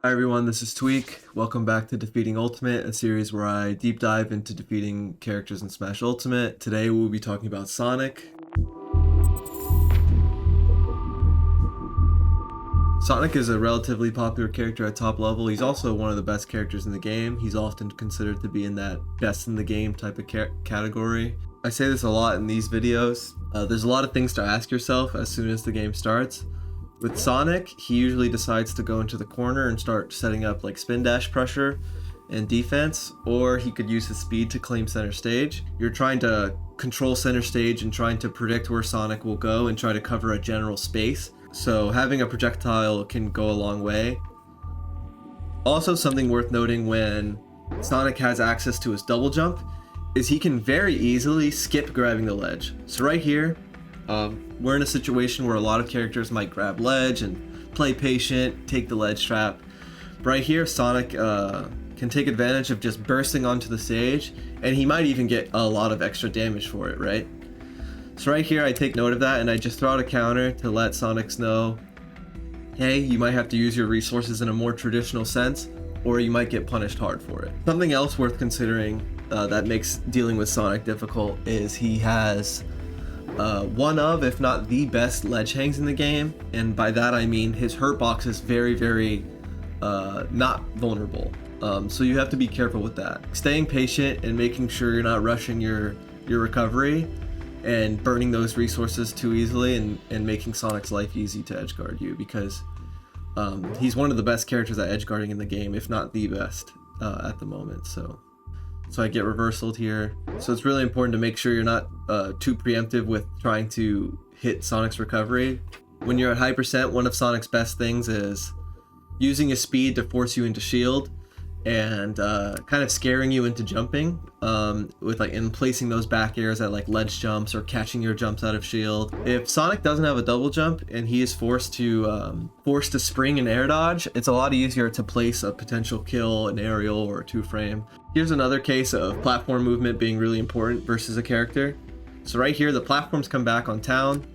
Hi everyone, this is Tweek. Welcome back to Defeating Ultimate, a series where I deep dive into defeating characters in Smash Ultimate. Today we'll be talking about Sonic. Sonic is a relatively popular character at top level. He's also one of the best characters in the game. He's often considered to be in that best in the game type of category. I say this a lot in these videos. There's a lot of things to ask yourself as soon as the game starts. With Sonic, he usually decides to go into the corner and start setting up like spin dash pressure and defense, or he could use his speed to claim center stage. You're trying to control center stage and trying to predict where Sonic will go and try to cover a general space. So having a projectile can go a long way. Also, something worth noting when Sonic has access to his double jump is he can very easily skip grabbing the ledge. So right here, we're in a situation where a lot of characters might grab ledge and play patient, take the ledge trap. But right here, Sonic can take advantage of just bursting onto the stage, and he might even get a lot of extra damage for it, right? So right here, I take note of that, and I just throw out a counter to let Sonics know, hey, you might have to use your resources in a more traditional sense, or you might get punished hard for it. Something else worth considering that makes dealing with Sonic difficult is he has one of, if not the best ledge hangs in the game, and by that I mean his hurt box is very not vulnerable. So you have to be careful with that. Staying patient and making sure you're not rushing your recovery and burning those resources too easily, and making Sonic's life easy to edgeguard you, because he's one of the best characters at edgeguarding in the game, if not the best at the moment. So I get reversaled here. So it's really important to make sure you're not too preemptive with trying to hit Sonic's recovery. When you're at high percent, one of Sonic's best things is using his speed to force you into shield and kind of scaring you into jumping with and placing those back airs at like ledge jumps or catching your jumps out of shield. If Sonic doesn't have a double jump and he is forced to spring and air dodge, it's a lot easier to place a potential kill, an aerial, or a 2-frame. Here's another case of platform movement being really important versus a character. So right here, the platforms come back on town.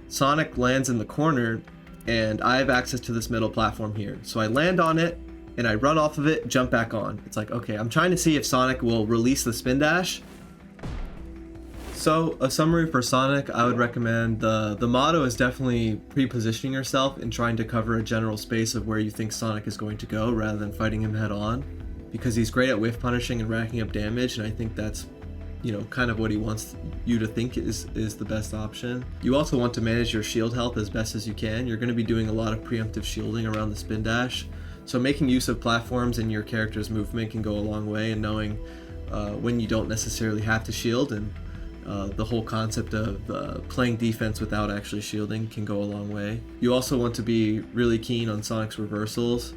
Sonic lands in the corner, and I have access to this middle platform here. So I land on it, and I run off of it, jump back on. It's like, okay, I'm trying to see if Sonic will release the spin dash. So a summary for Sonic, I would recommend the motto is definitely pre-positioning yourself and trying to cover a general space of where you think Sonic is going to go rather than fighting him head on, because he's great at whiff punishing and racking up damage, and I think that's, you know, kind of what he wants you to think is the best option. You also want to manage your shield health as best as you can. You're going to be doing a lot of preemptive shielding around the spin dash. So making use of platforms in your character's movement can go a long way, and knowing when you don't necessarily have to shield, and the whole concept of playing defense without actually shielding can go a long way. You also want to be really keen on Sonic's reversals.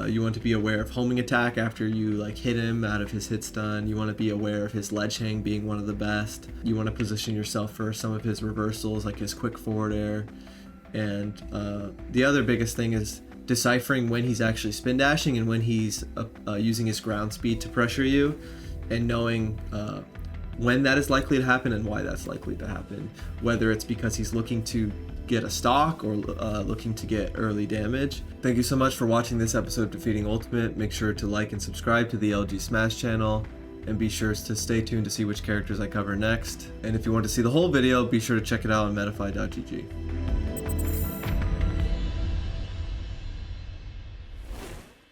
You want to be aware of homing attack after you like hit him out of his hit stun. You want to be aware of his ledge hang being one of the best. You want to position yourself for some of his reversals, like his quick forward air. And the other biggest thing is deciphering when he's actually spin dashing and when he's using his ground speed to pressure you, and knowing when that is likely to happen and why that's likely to happen, whether it's because he's looking to get a stock or looking to get early damage. Thank you so much for watching this episode of Defeating Ultimate. Make sure to like and subscribe to the LG Smash channel, and be sure to stay tuned to see which characters I cover next. And if you want to see the whole video, be sure to check it out on metafy.gg.